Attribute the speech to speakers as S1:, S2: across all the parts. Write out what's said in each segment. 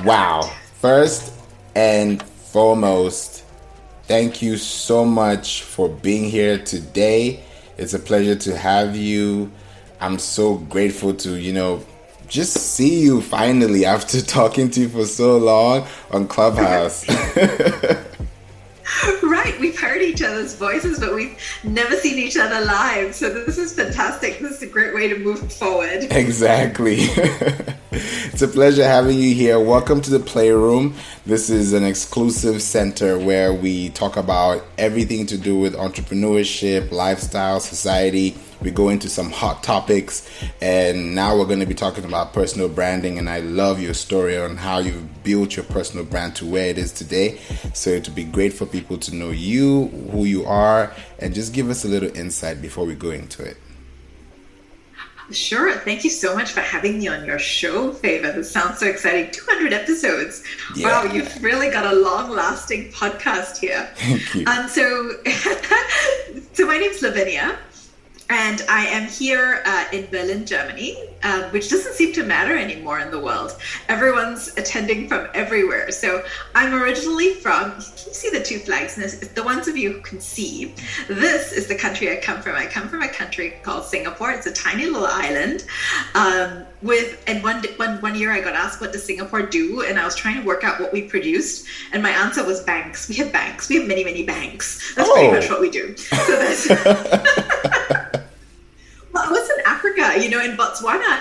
S1: Wow. First and foremost, thank you so much for being here today. It's a pleasure to have you. I'm so grateful to, just see you finally after talking to you for so long on Clubhouse.
S2: Right, we've heard each other's voices, but we've never seen each other live. So this is fantastic. This is a great way to move forward.
S1: Exactly. It's a pleasure having you here. Welcome to the Playroom. This is an exclusive center where we talk about everything to do with entrepreneurship, lifestyle, society. We go into some hot topics, and now we're going to be talking about personal branding. And I love your story on how you've built your personal brand to where it is today. So it would be great for people to know you, who you are, and just give us a little insight before we go into it.
S2: Sure. Thank you so much for having me on your show, Favor. This sounds so exciting. 200 episodes. Yeah. Wow, you've really got a long-lasting podcast here.
S1: Thank you.
S2: So my name's Lavinia. And I am here in Berlin, Germany, which doesn't seem to matter anymore in the world. Everyone's attending from everywhere. So I'm originally from, can you see the two flags? The ones of you who can see, this is the country I come from. I come from a country called Singapore. It's a tiny little island. And one year I got asked, what does Singapore do? And I was trying to work out what we produced. And my answer was banks. We have banks. We have many, many banks. That's pretty much what we do. So that's... Well, I was in Africa, in Botswana,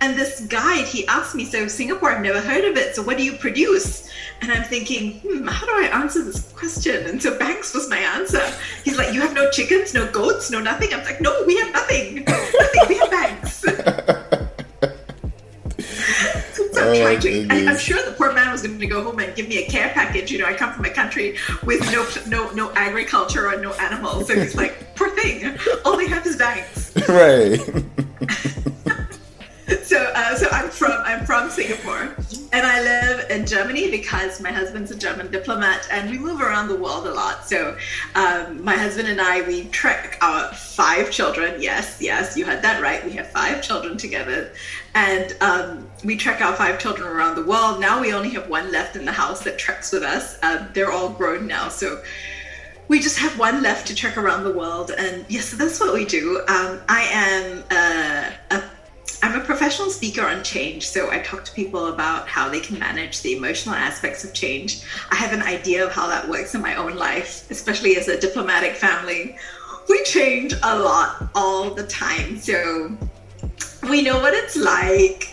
S2: and this guide, he asked me, so Singapore, I've never heard of it, so what do you produce? And I'm thinking, how do I answer this question? And so banks was my answer. He's like, you have no chickens, no goats, no nothing? I'm like, no, we have nothing. Nothing, we have banks. I'm sure the poor man was going to go home and give me a care package. I come from a country with no agriculture or no animals. So he's like, poor thing, all they have is banks.
S1: Right.
S2: So I'm from Singapore, and I live in Germany because my husband's a German diplomat, and we move around the world a lot. So my husband and I, we trek our 5 children. Yes, you heard that right. We have 5 children together, and we trek our 5 children around the world. Now we only have 1 left in the house that treks with us. They're all grown now, so we just have 1 left to trek around the world. And yes, so that's what we do. I'm a professional speaker on change, so I talk to people about how they can manage the emotional aspects of change. I have an idea of how that works in my own life, especially as a diplomatic family. We change a lot all the time, so we know what it's like.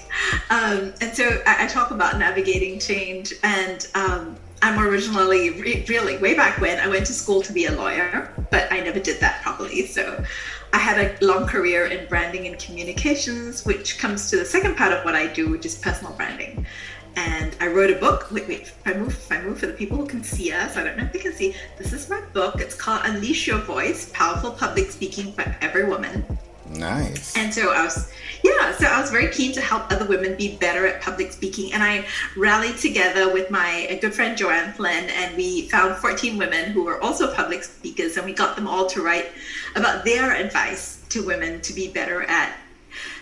S2: And so I talk about navigating change, and I'm originally, really, way back when, I went to school to be a lawyer, but I never did that properly. So I had a long career in branding and communications, which comes to the second part of what I do, which is personal branding. And I wrote a book. Wait, if I move for the people who can see us, I don't know if they can see. This is my book. It's called Unleash Your Voice, Powerful Public Speaking for Every Woman.
S1: Nice.
S2: And so I was very keen to help other women be better at public speaking. And I rallied together with my good friend Joanne Flynn, and we found 14 women who were also public speakers, and we got them all to write about their advice to women to be better at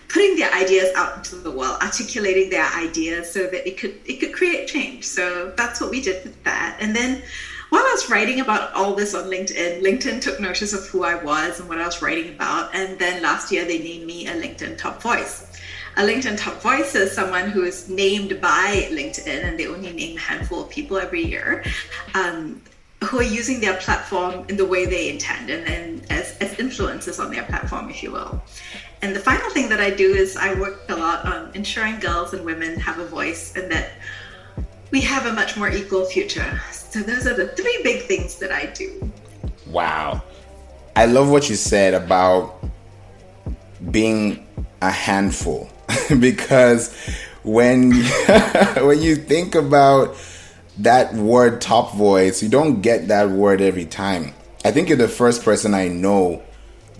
S2: putting their ideas out into the world, articulating their ideas so that it could create change. So that's what we did with that. And then while I was writing about all this on LinkedIn took notice of who I was and what I was writing about. And then last year, they named me a LinkedIn Top Voice. A LinkedIn Top Voice is someone who is named by LinkedIn, and they only name a handful of people every year, who are using their platform in the way they intend, and then as influencers on their platform, if you will. And the final thing that I do is I work a lot on ensuring girls and women have a voice and that we have a much more equal future. So those are the 3 big things that I do.
S1: Wow. I love what you said about being a handful because when you think about that word top voice, you don't get that word every time. I think you're the first person I know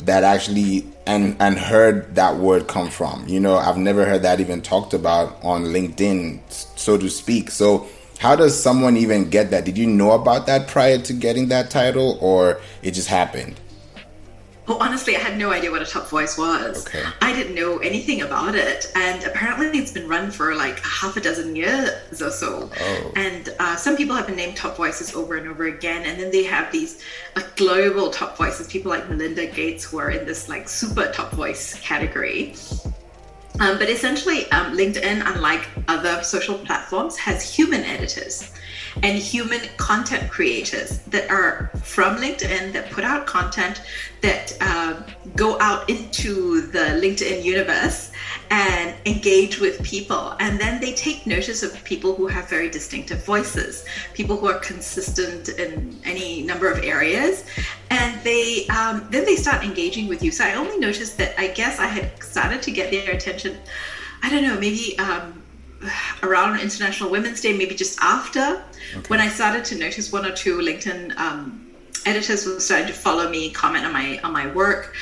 S1: that actually and heard that word come from. I've never heard that even talked about on LinkedIn, so to speak. So how does someone even get that? Did you know about that prior to getting that title, or it just happened?
S2: Oh, honestly, I had no idea what a top voice was.
S1: Okay.
S2: I didn't know anything about it. And apparently it's been run for like half a dozen years or so.
S1: Oh.
S2: And some people have been named top voices over and over again. And then they have these global top voices, people like Melinda Gates, who are in this like super top voice category. But essentially, LinkedIn, unlike other social platforms, has human editors and human content creators that are from LinkedIn that put out content that go out into the LinkedIn universe and engage with people. And then they take notice of people who have very distinctive voices, people who are consistent in any number of areas. And then they start engaging with you. So I only noticed that, I guess I had started to get their attention, I don't know, maybe around International Women's Day, maybe just after, when I started to notice one or two LinkedIn editors were starting to follow me, comment on my work.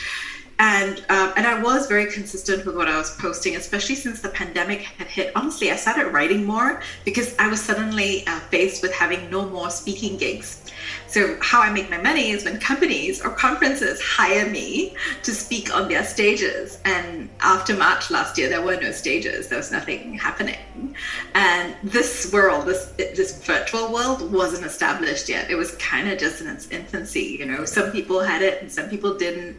S2: And I was very consistent with what I was posting, especially since the pandemic had hit. Honestly, I started writing more because I was suddenly faced with having no more speaking gigs. So how I make my money is when companies or conferences hire me to speak on their stages. And after March last year, there were no stages. There was nothing happening. And this world, this virtual world wasn't established yet. It was kind of just in its infancy. You know, some people had it and some people didn't.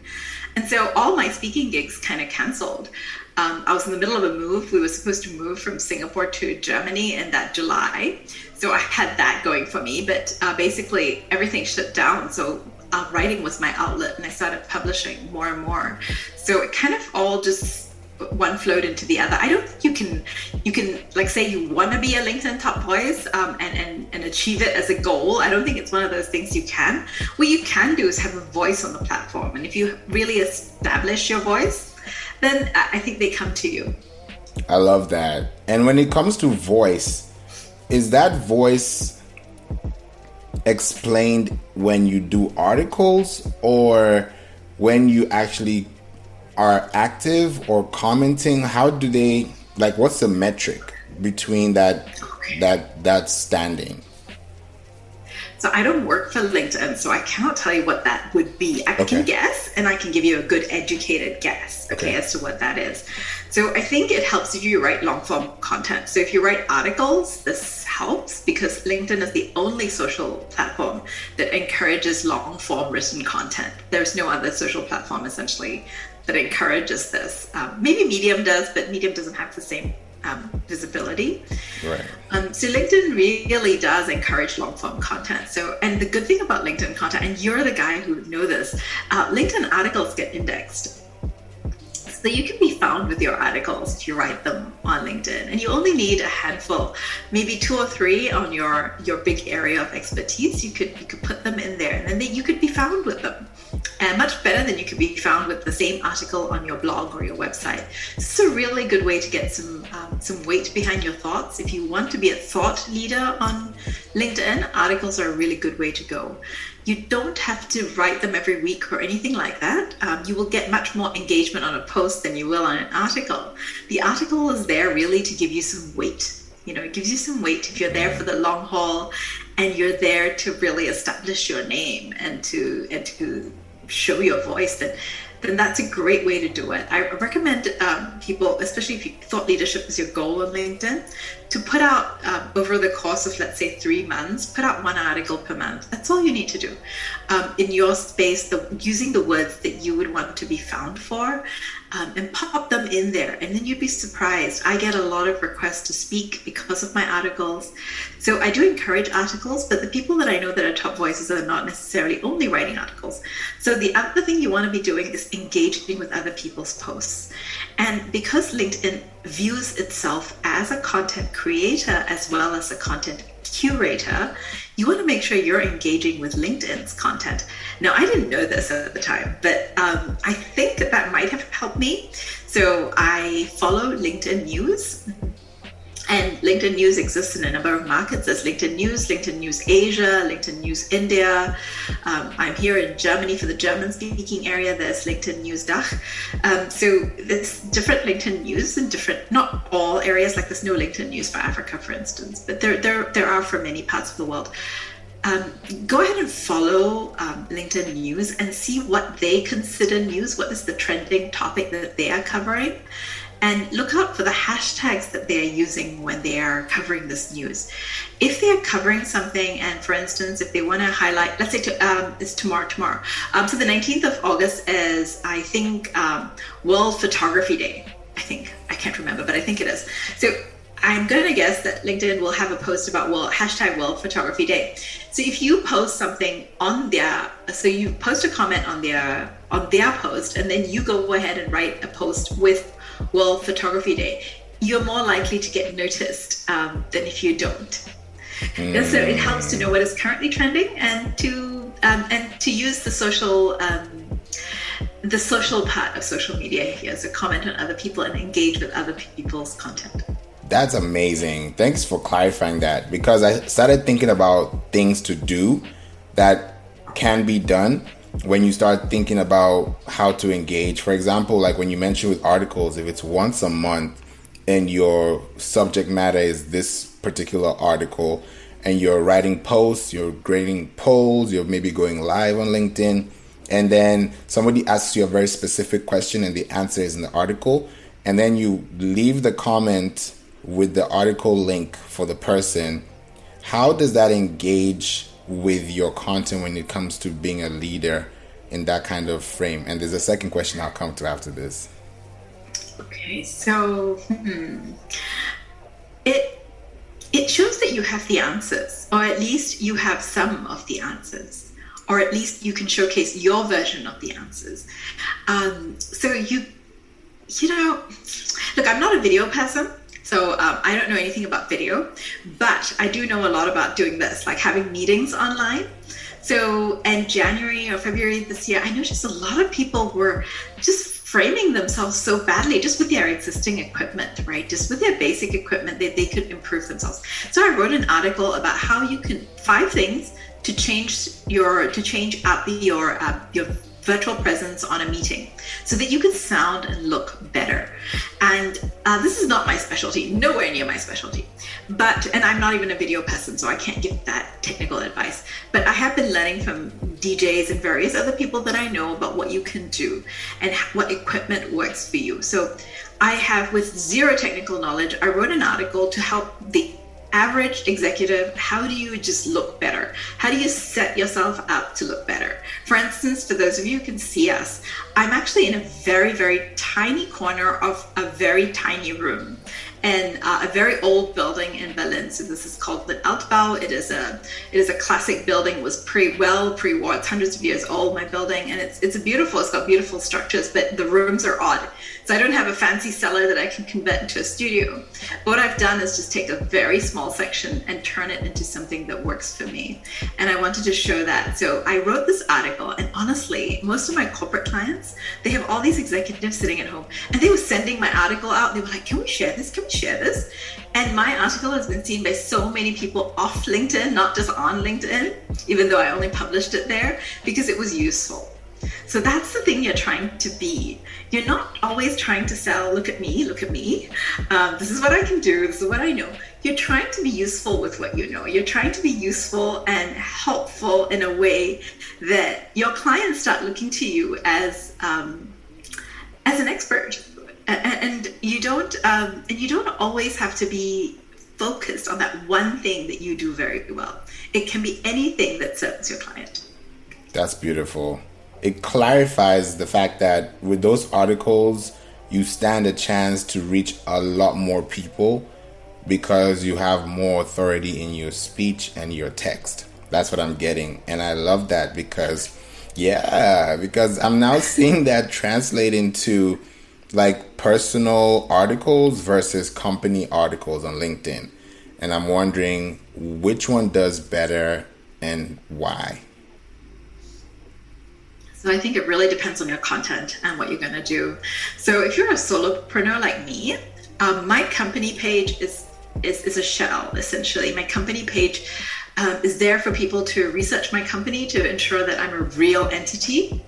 S2: And so all my speaking gigs kind of canceled. I was in the middle of a move. We were supposed to move from Singapore to Germany in that July. So I had that going for me, but basically everything shut down. So writing was my outlet, and I started publishing more and more. So it kind of all just one flowed into the other. I don't think you can like say you want to be a LinkedIn top voice and achieve it as a goal. I don't think it's one of those things you can. What you can do is have a voice on the platform. And if you really establish your voice, then I think they come to you.
S1: I love that. And when it comes to voice, is that voice explained when you do articles or when you actually are active or commenting? How do they, like, what's the metric between that standing?
S2: So I don't work for LinkedIn, so I cannot tell you what that would be. I can guess, and I can give you a good educated guess, as to what that is. So I think it helps if you write long form content. So if you write articles, this helps because LinkedIn is the only social platform that encourages long form written content. There's no other social platform essentially that encourages this. Maybe Medium does, but Medium doesn't have the same visibility.
S1: Right.
S2: So LinkedIn really does encourage long form content. So, and the good thing about LinkedIn content, and you're the guy who would know this, LinkedIn articles get indexed. So you can be found with your articles if you write them on LinkedIn, and you only need a handful, maybe 2 or 3 on your big area of expertise. You could put them in there, and then you could be found with them. And much better than you could be found with the same article on your blog or your website. This is a really good way to get some weight behind your thoughts. If you want to be a thought leader on LinkedIn, articles are a really good way to go. You don't have to write them every week or anything like that. You will get much more engagement on a post than you will on an article. The article is there really to give you some weight. You know, it gives you some weight if you're there for the long haul and you're there to really establish your name and to show your voice, then that's a great way to do it. I recommend people, especially if you thought leadership is your goal on LinkedIn, to put out over the course of, let's say, 3 months, put out 1 article per month. That's all you need to do. In your space, using the words that you would want to be found for, and pop them in there. And then you'd be surprised. I get a lot of requests to speak because of my articles. So I do encourage articles, but the people that I know that are top voices are not necessarily only writing articles. So the other thing you want to be doing is engaging with other people's posts. And because LinkedIn views itself as a content creator as well as a content curator, you want to make sure you're engaging with LinkedIn's content. Now, I didn't know this at the time, but I think that might have helped me. So I follow LinkedIn News, and LinkedIn News exists in a number of markets. There's LinkedIn News Asia, LinkedIn News India. I'm here in Germany for the German-speaking area. There's LinkedIn News DACH. So there's different LinkedIn News in different, not all areas, like there's no LinkedIn News for Africa, for instance, but there are for many parts of the world. go ahead and follow LinkedIn News and see what they consider news. What is the trending topic that they are covering? And look out for the hashtags that they are using when they are covering this news. If they are covering something, and for instance, if they want to highlight, let's say it's tomorrow. So the 19th of August is, I think, World Photography Day. I can't remember, but I think it is. So I'm going to guess that LinkedIn will have a post about hashtag World Photography Day. So if you post something on you post a comment on their post, and then you go ahead and write a post with World Photography Day, you're more likely to get noticed than if you don't. And so it helps to know what is currently trending, and to use the social part of social media here, so comment on other people and engage with other people's content.
S1: That's amazing. Thanks for clarifying that, because I started thinking about things to do that can be done when you start thinking about how to engage. For example, like when you mentioned with articles, if it's once a month and your subject matter is this particular article, and you're writing posts, you're grading polls, you're maybe going live on LinkedIn, and then somebody asks you a very specific question and the answer is in the article, and then you leave the comment with the article link for the person, how does that engage with your content when it comes to being a leader in that kind of frame? And there's a second question I'll come to after this.
S2: Okay, so it shows that you have the answers, or at least you have some of the answers, or at least you can showcase your version of the answers. So you know, look, I'm not a video person. So I don't know anything about video, but I do know a lot about doing this, like having meetings online. So in January or February this year, I noticed a lot of people were just framing themselves so badly just with their existing equipment, right? Just with their basic equipment that they could improve themselves. So I wrote an article about how you can 5 things to change up your virtual presence on a meeting so that you can sound and look better. And this is not my specialty, nowhere near my specialty. And I'm not even a video person, so I can't give that technical advice. But I have been learning from DJs and various other people that I know about what you can do and what equipment works for you. So I have, with zero technical knowledge, I wrote an article to help the average executive. How do you just look better? How do you set yourself up to look better? For instance, for those of you who can see us, I'm actually in a very, very tiny corner of a very tiny room in a very old building in Berlin. So this is called the Altbau. It is a classic building. It was pre-war. It's hundreds of years old, my building, and it's got beautiful structures, but the rooms are odd. So I don't have a fancy cellar that I can convert into a studio. But what I've done is just take a very small section and turn it into something that works for me. And I wanted to show that. So I wrote this article, and honestly, most of my corporate clients, they have all these executives sitting at home, and they were sending my article out. They were like, can we share this? Can we share this? And my article has been seen by so many people off LinkedIn, not just on LinkedIn, even though I only published it there, because it was useful. So that's the thing you're trying to be. You're not always trying to sell, look at me. This is what I can do. This is what I know. You're trying to be useful with what you know. You're trying to be useful and helpful in a way that your clients start looking to you as an expert. And you don't always have to be focused on that one thing that you do very well. It can be anything that serves your client.
S1: That's beautiful. It clarifies the fact that with those articles, you stand a chance to reach a lot more people because you have more authority in your speech and your text. That's what I'm getting. And I love that because I'm now seeing that translate into like personal articles versus company articles on LinkedIn. And I'm wondering which one does better and why.
S2: So I think it really depends on your content and what you're going to do. So if you're a solopreneur like me, my company page is a shell, essentially. My company page is there for people to research my company to ensure that I'm a real entity.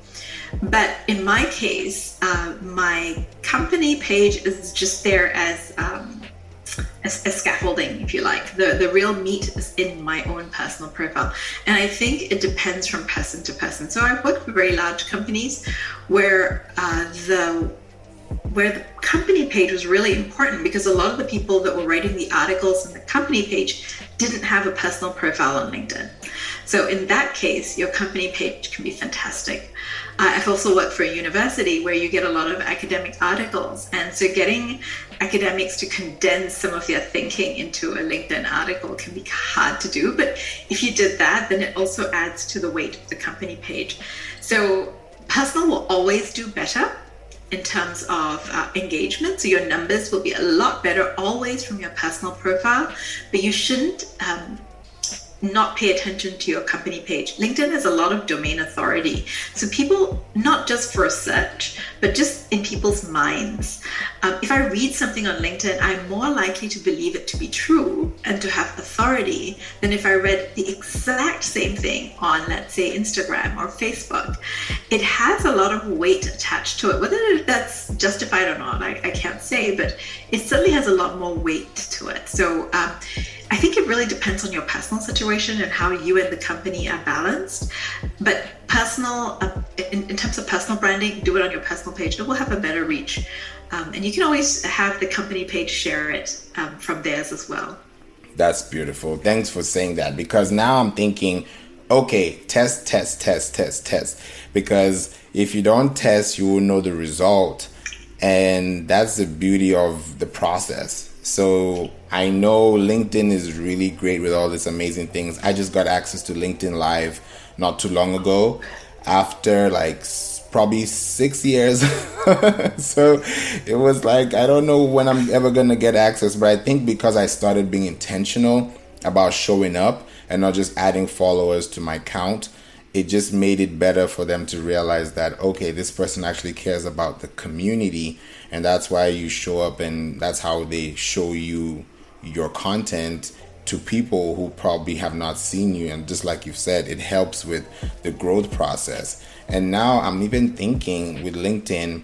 S2: But in my case, my company page is just there as a scaffolding, if you like. The real meat is in my own personal profile. And I think it depends from person to person. So I've worked for very large companies where the company page was really important, because a lot of the people that were writing the articles on the company page didn't have a personal profile on LinkedIn. So in that case, your company page can be fantastic. I've also worked for a university where you get a lot of academic articles. And so getting academics to condense some of their thinking into a LinkedIn article can be hard to do. But if you did that, then it also adds to the weight of the company page. So personal will always do better in terms of engagement. So your numbers will be a lot better always from your personal profile, but you shouldn't not pay attention to your company page. LinkedIn has a lot of domain authority. So people, not just for a search, but just in people's minds. If I read something on LinkedIn, I'm more likely to believe it to be true and to have authority than if I read the exact same thing on, let's say, Instagram or Facebook. It has a lot of weight attached to it. Whether that's justified or not, I can't say, but it certainly has a lot more weight to it. So I think it really depends on your personal situation and how you and the company are balanced. But personal, in terms of personal branding, do it on your personal page. It will have a better reach. And you can always have the company page share it from theirs as well.
S1: That's beautiful. Thanks for saying that, because now I'm thinking, okay, test. Because if you don't test, you will know the result. And that's the beauty of the process. So I know LinkedIn is really great with all these amazing things. I just got access to LinkedIn Live not too long ago after like probably 6 years. So it was like, I don't know when I'm ever going to get access, but I think because I started being intentional about showing up and not just adding followers to my account, it just made it better for them to realize that, okay, this person actually cares about the community, and that's why you show up, and that's how they show you your content to people who probably have not seen you. And just like you said, it helps with the growth process. And now I'm even thinking with LinkedIn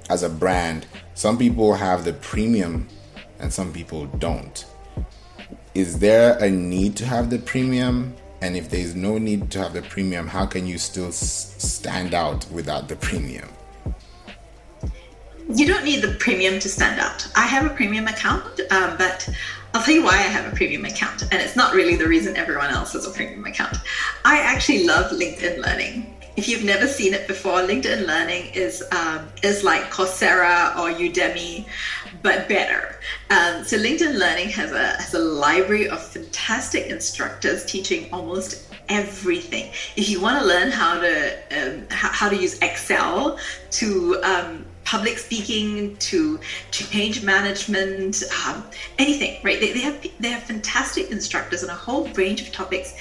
S1: as a brand, some people have the premium and some people don't. Is there a need to have the premium? And if there's no need to have the premium, how can you still stand out without the premium?
S2: You don't need the premium to stand out. I have a premium account, but I'll tell you why I have a premium account. And it's not really the reason everyone else has a premium account. I actually love LinkedIn Learning. If you've never seen it before, LinkedIn Learning is like Coursera or Udemy, but better. So LinkedIn Learning has a library of fantastic instructors teaching almost everything. If you want to learn how to use Excel, to public speaking, to change management, anything, right? They have fantastic instructors on a whole range of topics.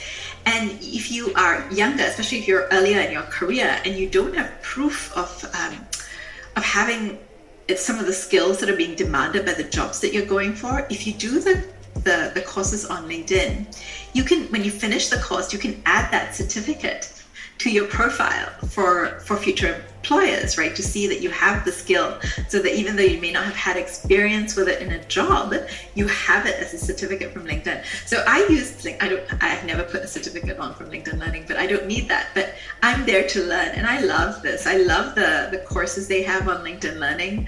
S2: And if you are younger, especially if you're earlier in your career and you don't have proof of having some of the skills that are being demanded by the jobs that you're going for, if you do the courses on LinkedIn, you can, when you finish the course, you can add that certificate to your profile for future employers, right? To see that you have the skill, so that even though you may not have had experience with it in a job, you have it as a certificate from LinkedIn. So I've never put a certificate on from LinkedIn Learning, but I don't need that. But I'm there to learn, and I love this. I love the courses they have on LinkedIn Learning.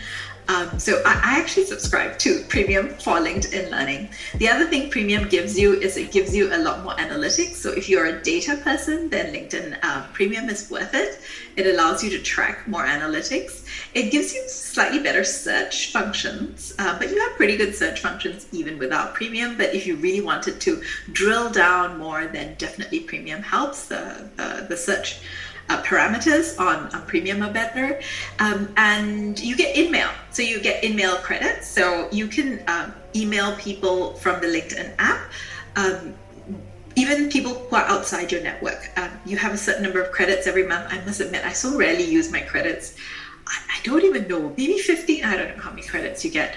S2: So I actually subscribe to Premium for LinkedIn Learning. The other thing Premium gives you is it gives you a lot more analytics. So if you're a data person, then LinkedIn Premium is worth it. It allows you to track more analytics. It gives you slightly better search functions, but you have pretty good search functions even without Premium. But if you really wanted to drill down more, then definitely Premium helps. The search parameters on Premium are better, and you get InMail. So you get InMail credits. So you can email people from the LinkedIn app, even people who are outside your network. You have a certain number of credits every month. I must admit, I so rarely use my credits. I don't even know, maybe 50. I don't know how many credits you get.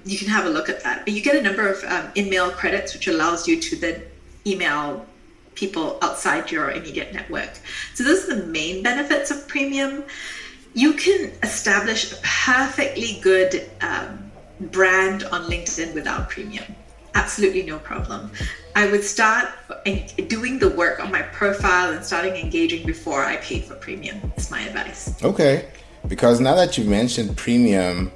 S2: You can have a look at that. But you get a number of InMail credits, which allows you to then email people outside your immediate network. So those are the main benefits of Premium. You can establish a perfectly good brand on LinkedIn without premium. Absolutely no problem. I would start doing the work on my profile and starting engaging before I pay for premium. That's my advice.
S1: Okay. Because now that you mentioned premium,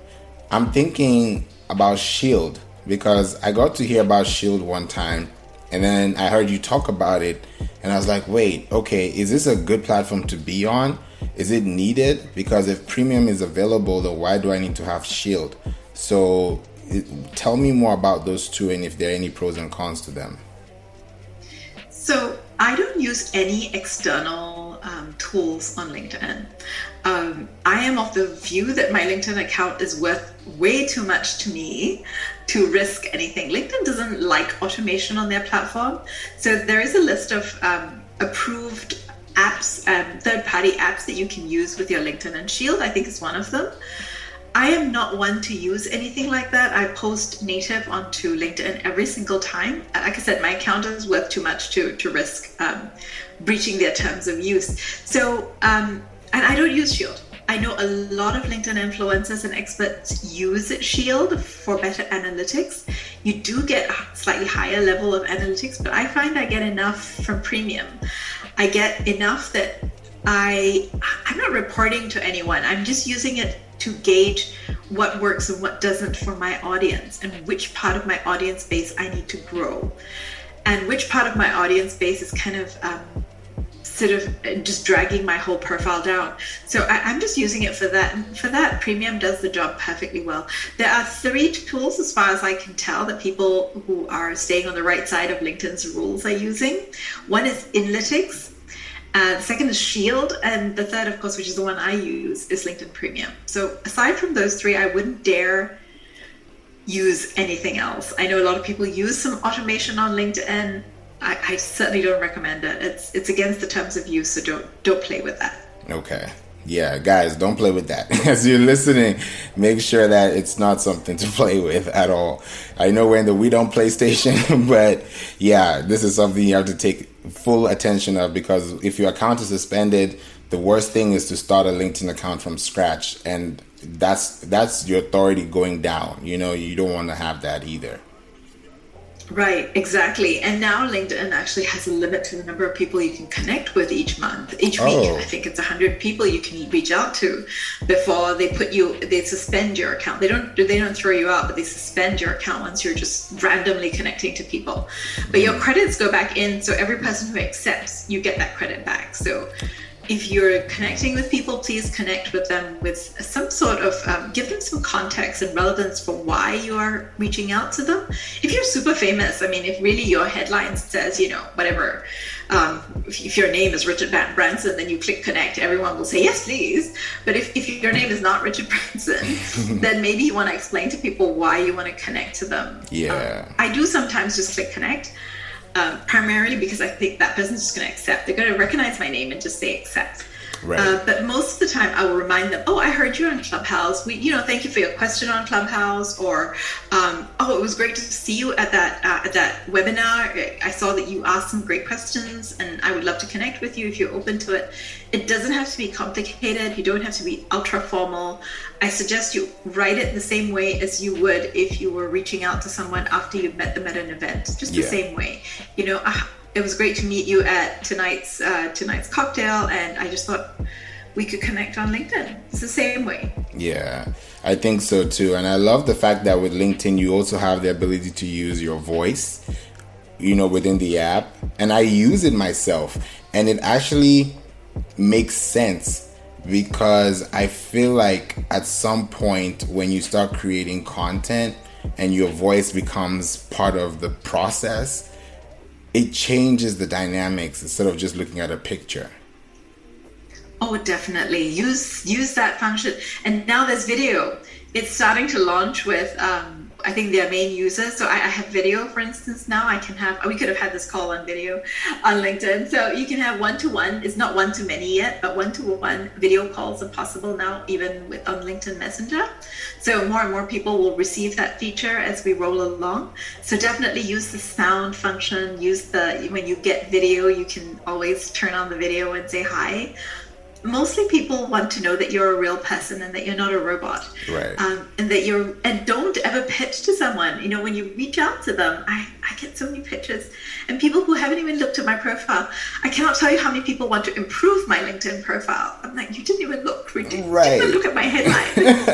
S1: I'm thinking about Shield, because I got to hear about Shield one time and then I heard you talk about it and I was like, wait, okay, is this a good platform to be on? Is it needed? Because if premium is available, then why do I need to have Shield? So tell me more about those two and if there are any pros and cons to them.
S2: So I don't use any external tools on LinkedIn. I am of the view that my LinkedIn account is worth way too much to me to risk anything. LinkedIn doesn't like automation on their platform. So there is a list of approved apps, third-party apps that you can use with your LinkedIn, and Shield, I think, is one of them. I am not one to use anything like that. I post native onto LinkedIn every single time. Like I said, my account is worth too much to risk breaching their terms of use. So, and I don't use Shield. I know a lot of LinkedIn influencers and experts use Shield for better analytics. You do get a slightly higher level of analytics, but I find I get enough from premium. I get enough that I'm not reporting to anyone. I'm just using it to gauge what works and what doesn't for my audience and which part of my audience base I need to grow. And which part of my audience base is kind of sort of just dragging my whole profile down. So I'm just using it for that. And for that, premium does the job perfectly well. There are 3 tools, as far as I can tell, that people who are staying on the right side of LinkedIn's rules are using. One is Analytics. The second is Shield, and the third, of course, which is the one I use, is LinkedIn Premium. So aside from those 3, I wouldn't dare use anything else. I know a lot of people use some automation on LinkedIn. I certainly don't recommend it. It's against the terms of use, so don't play with that.
S1: Okay. Yeah, guys, don't play with that. As you're listening, make sure that it's not something to play with at all. I know we're in the we don't play station, but yeah, this is something you have to take full attention of, because if your account is suspended, the worst thing is to start a LinkedIn account from scratch, and that's your authority going down. You know, you don't want to have that either.
S2: Right, exactly. And now LinkedIn actually has a limit to the number of people you can connect with each week. I think it's 100 people you can reach out to before they suspend your account. They don't throw you out, but they suspend your account once you're just randomly connecting to people. But your credits go back in, so every person who accepts, you get that credit back. So if you're connecting with people, please connect with them with some sort of, give them some context and relevance for why you are reaching out to them. If you're super famous, I mean, if really your headline says, whatever, if your name is Richard Branson, then you click connect, everyone will say, yes, please. But if your name is not Richard Branson, then maybe you want to explain to people why you want to connect to them.
S1: Yeah.
S2: I do sometimes just click connect. Primarily because I think that person's just going to accept. They're going to recognize my name and just say accept.
S1: Right.
S2: But most of the time, I will remind them, I heard you on Clubhouse. Thank you for your question on Clubhouse. Or, it was great to see you at that webinar. I saw that you asked some great questions, and I would love to connect with you if you're open to it. It doesn't have to be complicated. You don't have to be ultra formal. I suggest you write it the same way as you would if you were reaching out to someone after you've met them at an event. Just the same way. It was great to meet you at tonight's cocktail, and I just thought we could connect on LinkedIn. It's the same way.
S1: Yeah, I think so too. And I love the fact that with LinkedIn, you also have the ability to use your voice, within the app. And I use it myself, and it actually makes sense, because I feel like at some point when you start creating content and your voice becomes part of the process, it changes the dynamics instead of just looking at a picture.
S2: Oh, definitely. Use that function. And now there's video. It's starting to launch with, I think, their main users. So I have video, for instance, now. We could have had this call on video on LinkedIn. So you can have one-to-one. It's not one-to-many yet, but one-to-one video calls are possible now, even on LinkedIn Messenger. So more and more people will receive that feature as we roll along. So definitely use the sound function. When you get video, you can always turn on the video and say hi. mostly people want to know that you're a real person and that you're not a robot.
S1: Right.
S2: And don't ever pitch to someone. When you reach out to them, I get so many pitches, and people who haven't even looked at my profile. I cannot tell you how many people want to improve my LinkedIn profile. I'm like, you didn't even look. You didn't even look at my headline.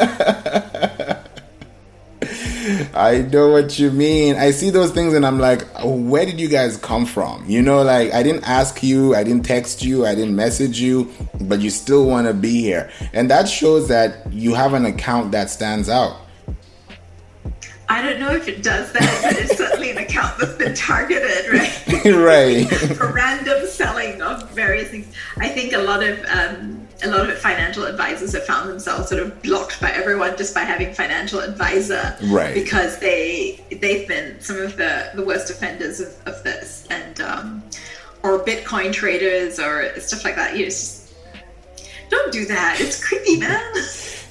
S1: I know what you mean. I see those things and I'm like, where did you guys come from? I didn't ask you, I didn't text you, I didn't message you, but you still want to be here. And that shows that you have an account that stands out.
S2: I don't know if it does that, but it's certainly an account that's been targeted, right?
S1: Right.
S2: For random selling of various things. I think a lot of financial advisors have found themselves sort of blocked by everyone just by having financial advisor,
S1: right?
S2: Because they've been some of the worst offenders of this, and or Bitcoin traders or stuff like that. Don't do that. It's creepy, man.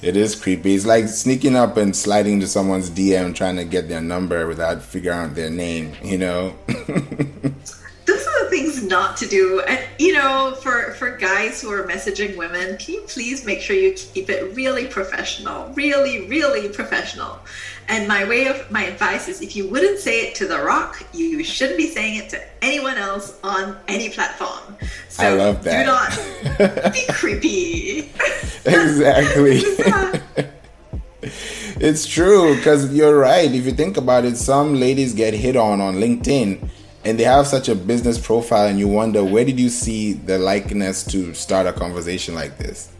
S1: It is creepy. It's like sneaking up and sliding into someone's DM trying to get their number without figuring out their name,
S2: Those are the things not to do. And, for guys who are messaging women, can you please make sure you keep it really professional, really, really professional. And my advice is, if you wouldn't say it to The Rock, you shouldn't be saying it to anyone else on any platform. So
S1: I love that.
S2: Do not be creepy.
S1: Exactly. It's true, because you're right. If you think about it, some ladies get hit on LinkedIn and they have such a business profile, and you wonder, where did you see the likeness to start a conversation like this?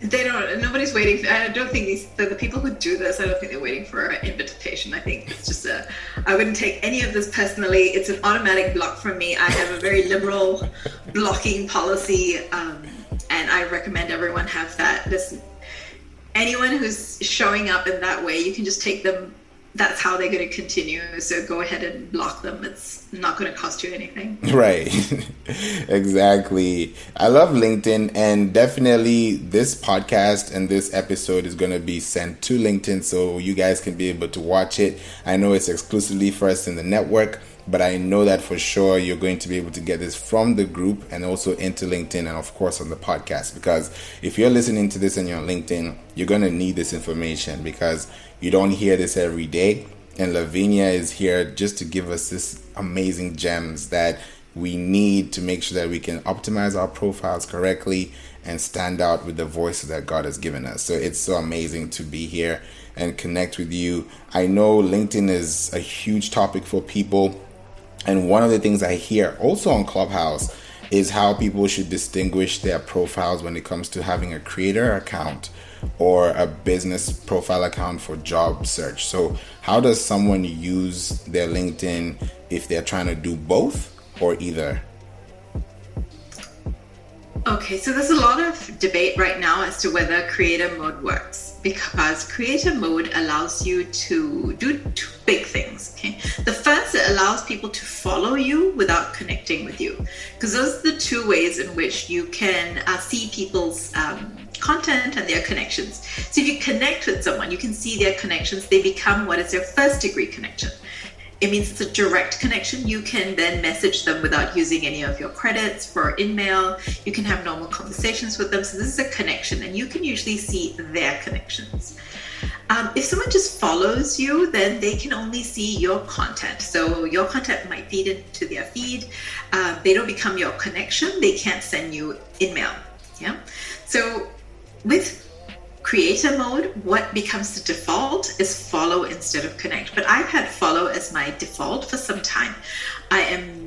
S2: They don't. Nobody's waiting. I don't think the people who do this, I don't think they're waiting for an invitation. I think it's just I wouldn't take any of this personally. It's an automatic block from me. I have a very liberal blocking policy, and I recommend everyone have that. Anyone who's showing up in that way, you can just take them. That's how they're going to continue. So go ahead and block them. It's not going to cost you anything.
S1: Right. Exactly. I love LinkedIn, and definitely this podcast and this episode is going to be sent to LinkedIn so you guys can be able to watch it. I know it's exclusively for us in the network, but I know that for sure you're going to be able to get this from the group and also into LinkedIn, and of course on the podcast, because if you're listening to this and you're on LinkedIn, you're going to need this information because you don't hear this every day. And Lavinia is here just to give us this amazing gems that we need to make sure that we can optimize our profiles correctly and stand out with the voices that God has given us. So it's so amazing to be here and connect with you. I know LinkedIn is a huge topic for people. And one of the things I hear also on Clubhouse is how people should distinguish their profiles when it comes to having a creator account or a business profile account for job search. So how does someone use their LinkedIn if they're trying to do both or either?
S2: Okay, so there's a lot of debate right now as to whether creator mode works, because creator mode allows you to do two big things. Okay, the first, it allows people to follow you without connecting with you, because those are the two ways in which you can see people's content and their connections. So if you connect with someone, you can see their connections. They become what is their first degree connection. It means it's a direct connection. You can then message them without using any of your credits for InMail. You can have normal conversations with them. So this is a connection, and you can usually see their connections. If someone just follows you, then they can only see your content. So your content might feed into their feed. They don't become your connection. They can't send you InMail. Yeah. So with creator mode, what becomes the default is follow instead of connect. But I've had follow as my default for some time. I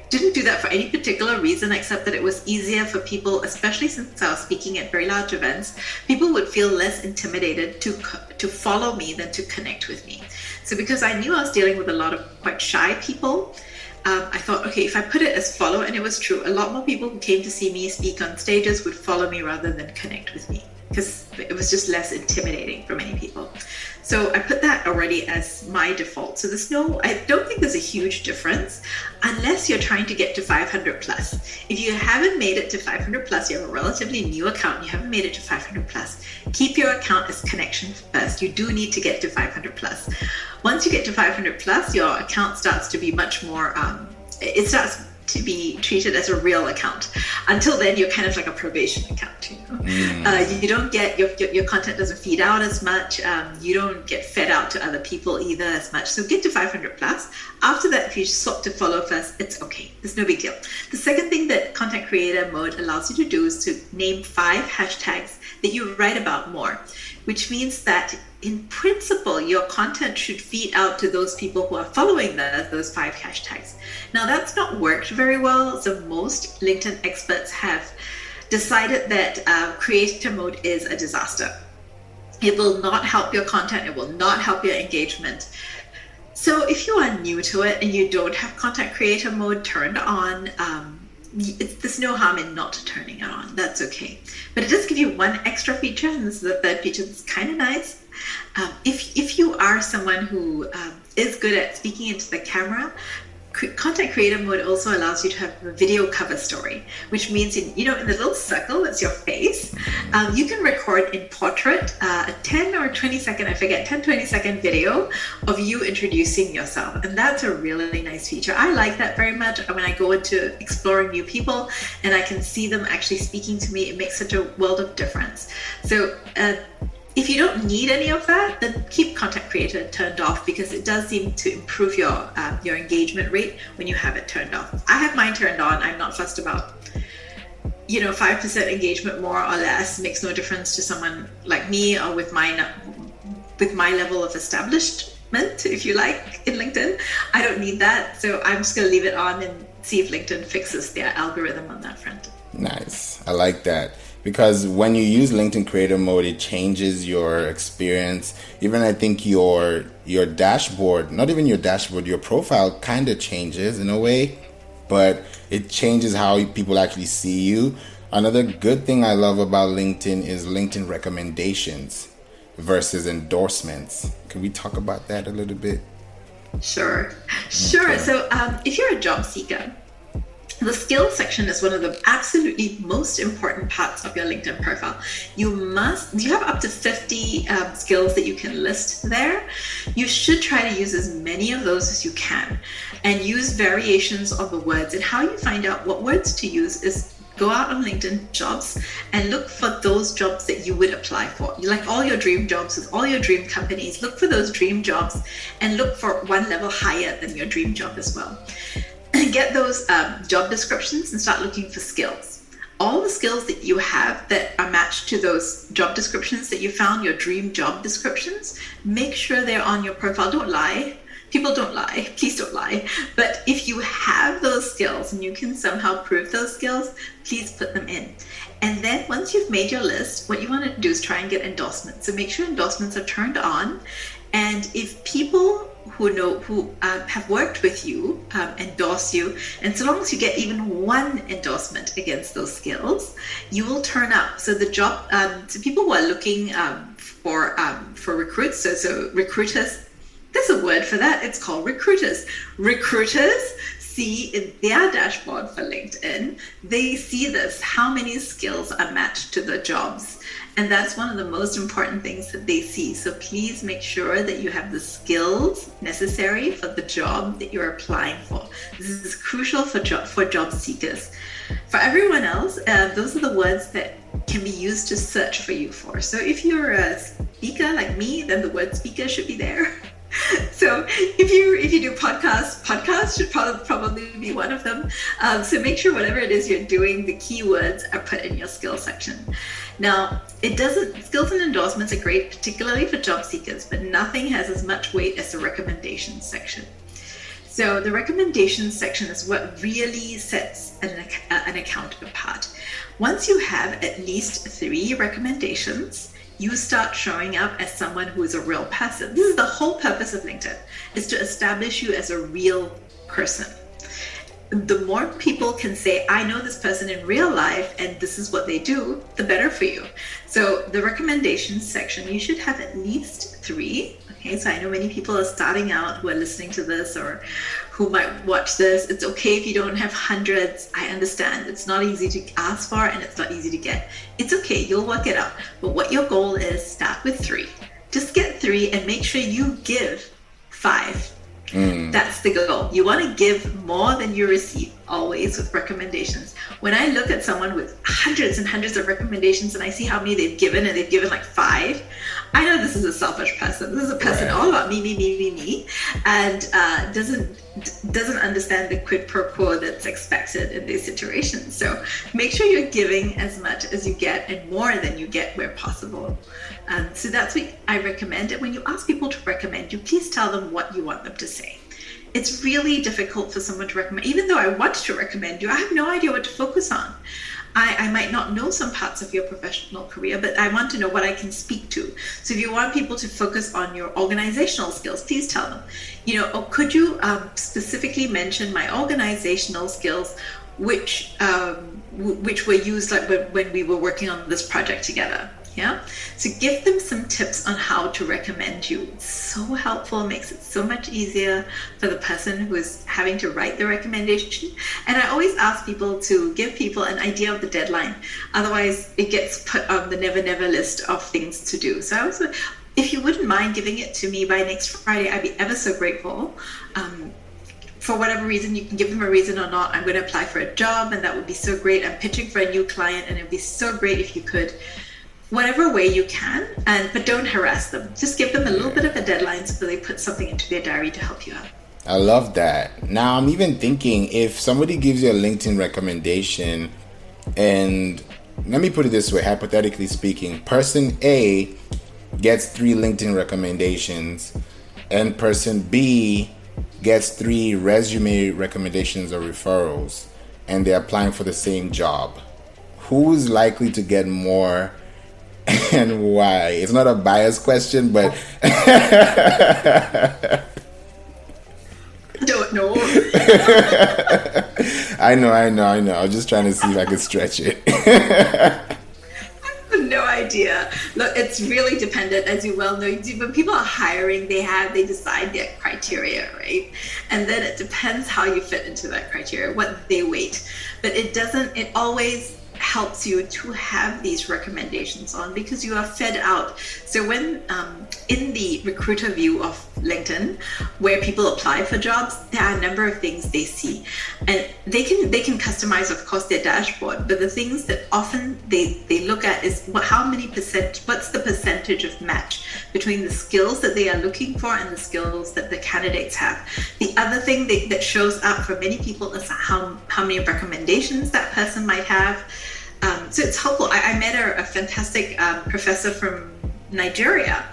S2: didn't do that for any particular reason, except that it was easier for people, especially since I was speaking at very large events. People would feel less intimidated to follow me than to connect with me. So because I knew I was dealing with a lot of quite shy people, I thought, okay, if I put it as follow, and it was true, a lot more people who came to see me speak on stages would follow me rather than connect with me, because it was just less intimidating for many people. So I put that already as my default. So I don't think there's a huge difference unless you're trying to get to 500 plus. If you haven't made it to 500 plus, you have a relatively new account, you haven't made it to 500 plus, keep your account as connection first. You do need to get to 500 plus. Once you get to 500 plus, your account starts to be much more, it starts to be treated as a real account. Until then, you're kind of like a probation account. You don't get your content doesn't feed out as much. You don't get fed out to other people either as much. So get to 500 plus. After that, if you swap to follow first, it's okay. It's no big deal. The second thing that content creator mode allows you to do is to name 5 hashtags that you write about more, which means that in principle, your content should feed out to those people who are following those 5 hashtags. Now, that's not worked very well. So most LinkedIn experts have decided that creator mode is a disaster. It will not help your content. It will not help your engagement. So if you are new to it and you don't have content creator mode turned on, there's no harm in not turning it on. That's okay. But it does give you one extra feature, and this is the third feature that's kind of nice. If you are someone who is good at speaking into the camera, content creator mode also allows you to have a video cover story, which means in the little circle that's your face, you can record in portrait a 10 or 20 second, I forget, 10-20 second video of you introducing yourself. And that's a really nice feature. I like that very much. When I go into exploring new people and I can see them actually speaking to me, it makes such a world of difference. So if you don't need any of that, then keep content creator turned off, because it does seem to improve your engagement rate when you have it turned off. I have mine turned on. I'm not fussed about 5% engagement more or less. Makes no difference to someone like me or with my level of establishment, if you like, in LinkedIn. I don't need that, so I'm just going to leave it on and see if LinkedIn fixes their algorithm on that front.
S1: Nice. I like that. Because when you use LinkedIn Creator Mode, it changes your experience. Even I think your dashboard, not even your dashboard, your profile kind of changes in a way, but it changes how people actually see you. Another good thing I love about LinkedIn is LinkedIn recommendations versus endorsements. Can we talk about that a little bit?
S2: Sure. Okay. So if you're a job seeker, the skills section is one of the absolutely most important parts of your LinkedIn profile. You have up to 50 skills that you can list there. You should try to use as many of those as you can and use variations of the words. And how you find out what words to use is go out on LinkedIn Jobs and look for those jobs that you would apply for. You like all your dream jobs with all your dream companies. Look for those dream jobs and look for one level higher than your dream job as well. Get those job descriptions and start looking for skills. All the skills that you have that are matched to those job descriptions that you found, your dream job descriptions, make sure they're on your profile. Don't lie. People don't lie. Please don't lie. But if you have those skills and you can somehow prove those skills, please put them in. And then once you've made your list, what you want to do is try and get endorsements. So make sure endorsements are turned on. And if people who have worked with you endorse you, and so long as you get even one endorsement against those skills, you will turn up. So the job, so people who are looking for recruits, so recruiters, there's a word for that. It's called recruiters. Recruiters see in their dashboard for LinkedIn, they see this, how many skills are matched to the jobs. And that's one of the most important things that they see. So please make sure that you have the skills necessary for the job that you're applying for. This is crucial for job seekers. For everyone else, those are the words that can be used to search for you for. So if you're a speaker like me, then the word speaker should be there. So if you do podcasts should probably be one of them. So make sure whatever it is you're doing, the keywords are put in your skills section. Now, skills and endorsements are great, particularly for job seekers, but nothing has as much weight as the recommendations section. So the recommendations section is what really sets an account apart. Once you have at least 3 recommendations, you start showing up as someone who is a real person. This is the whole purpose of LinkedIn, is to establish you as a real person. The more people can say, I know this person in real life and this is what they do, the better for you. So the recommendations section, you should have at least 3. Okay, so I know many people are starting out who are listening to this or who might watch this. It's okay if you don't have hundreds. I understand. It's not easy to ask for and it's not easy to get. It's okay. You'll work it out. But what your goal is, start with 3. Just get 3 and make sure you give 5 That's the goal. You want to give more than you receive, always, with recommendations. When I look at someone with hundreds and hundreds of recommendations and I see how many they've given, and they've given like 5, I know this is a selfish person. This is a person all about me, and doesn't understand the quid pro quo that's expected in these situations. So make sure you're giving as much as you get and more than you get where possible. So that's what I recommend. And when you ask people to recommend you, please tell them what you want them to say. It's really difficult for someone to recommend. Even though I want to recommend you, I have no idea what to focus on. I might not know some parts of your professional career, but I want to know what I can speak to. So if you want people to focus on your organizational skills, please tell them, could you specifically mention my organizational skills, which were used like when we were working on this project together. Yeah. So give them some tips on how to recommend you. It's so helpful, makes it so much easier for the person who is having to write the recommendation. And I always ask people to give people an idea of the deadline. Otherwise, it gets put on the never, never list of things to do. So I also, if you wouldn't mind giving it to me by next Friday, I'd be ever so grateful. For whatever reason, you can give them a reason or not. I'm going to apply for a job, and that would be so great. I'm pitching for a new client, and it would be so great if you could. Whatever way you can, but don't harass them. Just give them a little bit of a deadline so they put something into their diary to help you out.
S1: I love that. Now, I'm even thinking if somebody gives you a LinkedIn recommendation, and let me put it this way, hypothetically speaking, person A gets 3 LinkedIn recommendations, and person B gets 3 resume recommendations or referrals, and they're applying for the same job. Who's likely to get more? And why? It's not a biased question, but
S2: don't know.
S1: I know. I was just trying to see if I could stretch it.
S2: I have no idea. Look, it's really dependent, as you well know. When people are hiring, they decide their criteria, right? And then it depends how you fit into that criteria, what they weight. But it always helps you to have these recommendations on, because you are fed out. So when in the recruiter view of LinkedIn, where people apply for jobs, there are a number of things they see, and they can customize, of course, their dashboard. But the things that often they look at is what's the percentage of match between the skills that they are looking for and the skills that the candidates have. The other thing that shows up for many people is how many recommendations that person might have. So it's helpful. I met a fantastic professor from Nigeria,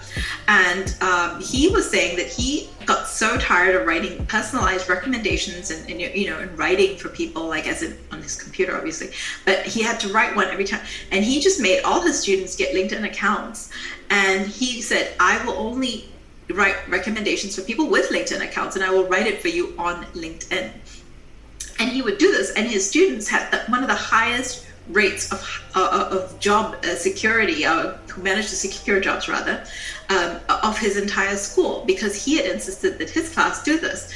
S2: and he was saying that he got so tired of writing personalized recommendations and writing for people, like on his computer, obviously, but he had to write one every time, and he just made all his students get LinkedIn accounts. And he said, I will only write recommendations for people with LinkedIn accounts, and I will write it for you on LinkedIn. And he would do this, and his students had one of the highest rates of job security, who managed to secure jobs rather, of his entire school, because he had insisted that his class do this.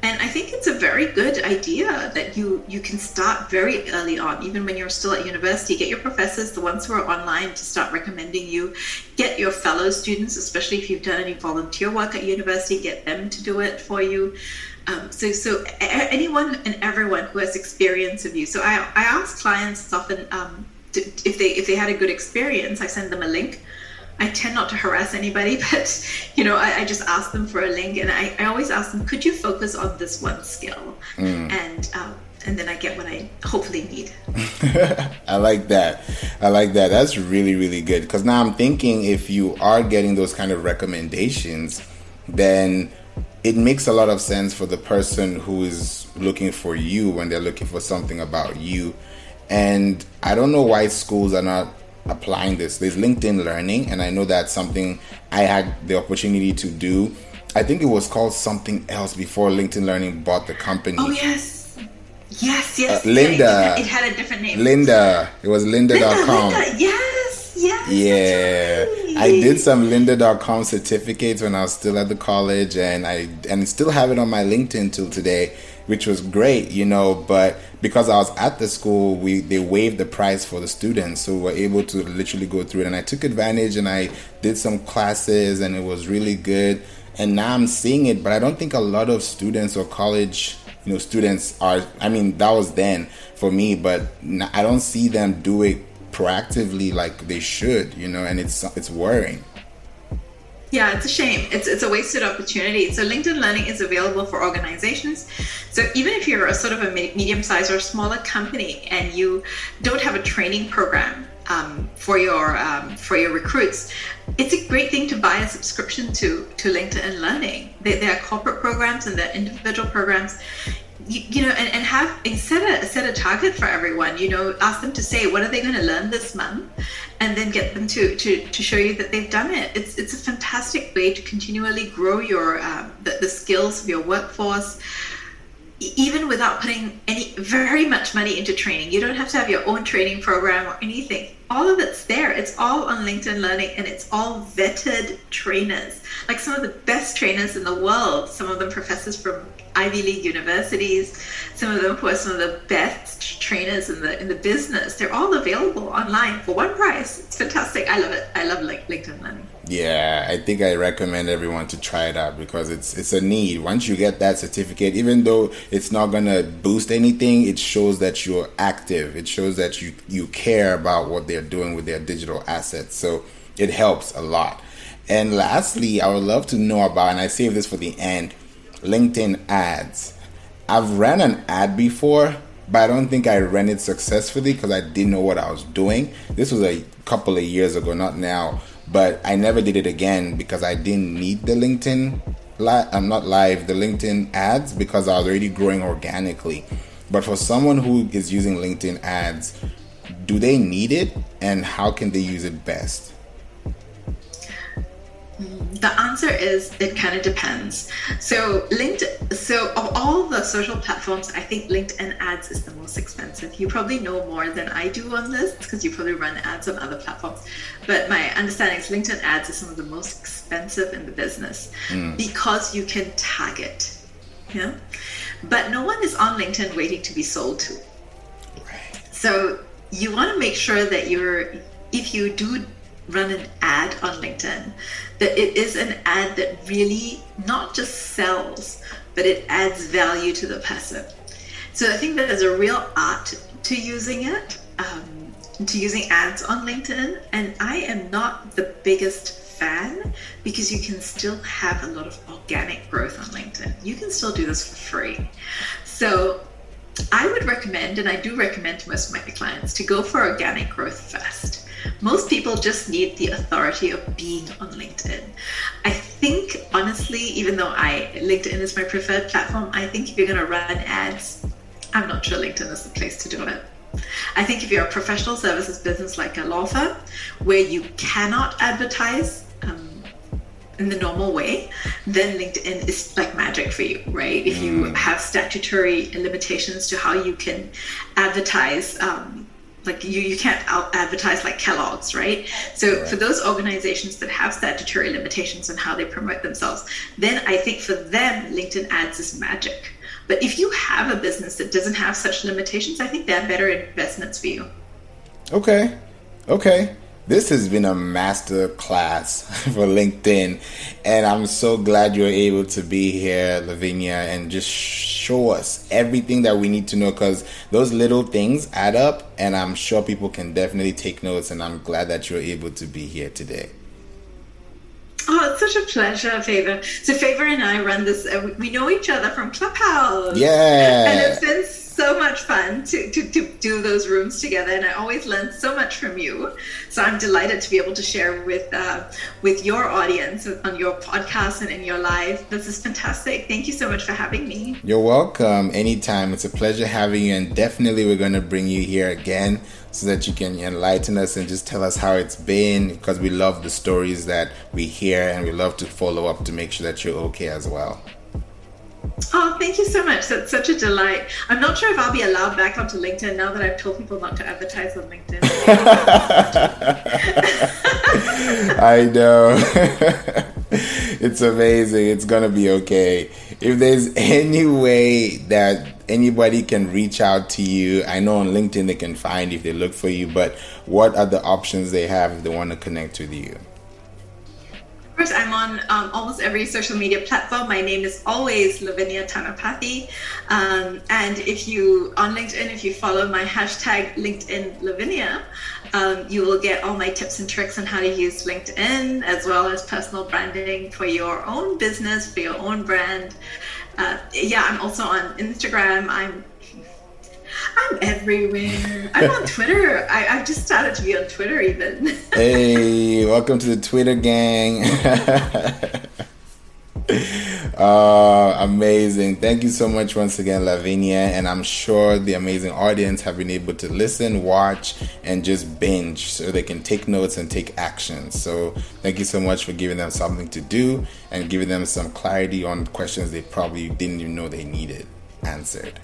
S2: And I think it's a very good idea that you can start very early on, even when you're still at university. Get your professors, the ones who are online, to start recommending you. Get your fellow students, especially if you've done any volunteer work at university, get them to do it for you. So anyone and everyone who has experience of you. So I ask clients often if they had a good experience, I send them a link. I tend not to harass anybody, but I just ask them for a link, and I always ask them, could you focus on this one skill? And then I get what I hopefully need.
S1: I like that. That's really, really good, because now I'm thinking, if you are getting those kind of recommendations, then it makes a lot of sense for the person who is looking for you when they're looking for something about you. And I don't know why schools are not applying this. There's LinkedIn Learning, and I know that's something I had the opportunity to do. I think it was called something else before LinkedIn Learning bought the company.
S2: Oh, yes.
S1: Linda.
S2: It had a different name.
S1: Linda. It was lynda.com.
S2: Linda. Yes.
S1: Yeah.
S2: Right.
S1: I did some lynda.com certificates when I was still at the college, and I still have it on my LinkedIn till today, which was great, but because I was at the school, they waived the price for the students, so we were able to literally go through it, and I took advantage, and I did some classes, and it was really good. And now I'm seeing it, but I don't think a lot of students or college, students are, that was then for me, but I don't see them do it proactively like they should, and it's worrying.
S2: Yeah, it's a shame. It's a wasted opportunity. So LinkedIn Learning is available for organizations. So even if you're a sort of a medium-sized or smaller company and you don't have a training program for your recruits, it's a great thing to buy a subscription to LinkedIn Learning. There are corporate programs and there are individual programs. And have set a target for everyone. Ask them to say what are they going to learn this month, and then get them to show you that they've done it. It's a fantastic way to continually grow your the skills of your workforce, even without putting very much money into training. You don't have to have your own training program or anything. All of it's there. It's all on LinkedIn Learning, and it's all vetted trainers, like some of the best trainers in the world. Some of them professors from Ivy League universities, some of them who are some of the best trainers in the business. They're all available online for one price. It's fantastic. I love it. I love LinkedIn Learning.
S1: Yeah, I think I recommend everyone to try it out because it's a need. Once you get that certificate, even though it's not going to boost anything, it shows that you're active. It shows that you care about what they're doing with their digital assets. So it helps a lot. And lastly, I would love to know about, and I save this for the end, LinkedIn ads. I've ran an ad before, but I don't think I ran it successfully because I didn't know what I was doing. This was a couple of years ago, not now, but I never did it again because I didn't need the LinkedIn the LinkedIn ads because I was already growing organically. But for someone who is using LinkedIn ads, do they need it, and how can they use it best?
S2: The answer is it kind of depends. So of all the social platforms, I think LinkedIn ads is the most expensive. You probably know more than I do on this because you probably run ads on other platforms. But my understanding is LinkedIn ads is some of the most expensive in the business because you can target. Yeah. But no one is on LinkedIn waiting to be sold to.
S1: Right.
S2: So you want to make sure that if you do run an ad on LinkedIn, that it is an ad that really not just sells, but it adds value to the person. So I think that there's a real art to using it, to using ads on LinkedIn. And I am not the biggest fan because you can still have a lot of organic growth on LinkedIn. You can still do this for free. So I would recommend, and I do recommend to most of my clients, to go for organic growth first. Most people just need the authority of being on LinkedIn. I think, honestly, even though LinkedIn is my preferred platform, I think if you're going to run ads, I'm not sure LinkedIn is the place to do it. I think if you're a professional services business like a law firm, where you cannot advertise in the normal way, then LinkedIn is like magic for you, right? If you have statutory limitations to how you can advertise, like you can't advertise like Kellogg's, right? So for those organizations that have statutory limitations on how they promote themselves, then I think for them, LinkedIn ads is magic. But if you have a business that doesn't have such limitations, I think they're better investments for you. Okay.
S1: This has been a master class for LinkedIn, and I'm so glad you're able to be here, Lavinia, and just show us everything that we need to know, because those little things add up, and I'm sure people can definitely take notes, and I'm glad that you're able to be here today.
S2: Oh, it's such a pleasure, Favor. So Favor and I run this, we know each other from Clubhouse.
S1: Yeah.
S2: And it's been so much fun to do those rooms together, and I always learn so much from you. So I'm delighted to be able to share with your audience on your podcast and in your live. This is fantastic. Thank you so much for having me.
S1: You're welcome. Anytime. It's a pleasure having you, and definitely we're going to bring you here again so that you can enlighten us and just tell us how it's been, because we love the stories that we hear, and we love to follow up to make sure that you're okay as well.
S2: Oh, thank you so much. That's such a delight. I'm not sure if I'll be allowed back onto LinkedIn now that I've told people not to advertise on LinkedIn.
S1: I know. It's amazing. It's going to be okay. If there's any way that anybody can reach out to you, I know on LinkedIn they can find if they look for you, but what are the options they have if they want to connect with you?
S2: course, I'm on almost every social media platform. My name is always Lavinia Thanapathy. And if you, on LinkedIn, if you follow my hashtag LinkedIn Lavinia, you will get all my tips and tricks on how to use LinkedIn, as well as personal branding for your own business, for your own brand. I'm also on Instagram. I'm everywhere. I'm on Twitter. I've just started to be on Twitter even.
S1: Hey, welcome to the Twitter gang. Amazing. Thank you so much once again, Lavinia. And I'm sure the amazing audience have been able to listen, watch, and just binge so they can take notes and take action. So thank you so much for giving them something to do and giving them some clarity on questions they probably didn't even know they needed answered.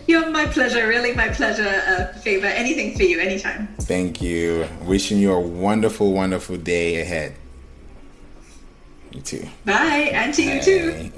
S2: You're my pleasure, really my pleasure, Favor. Anything for you, anytime.
S1: Thank you. Wishing you a wonderful, wonderful day ahead. You too.
S2: Bye, and to you too.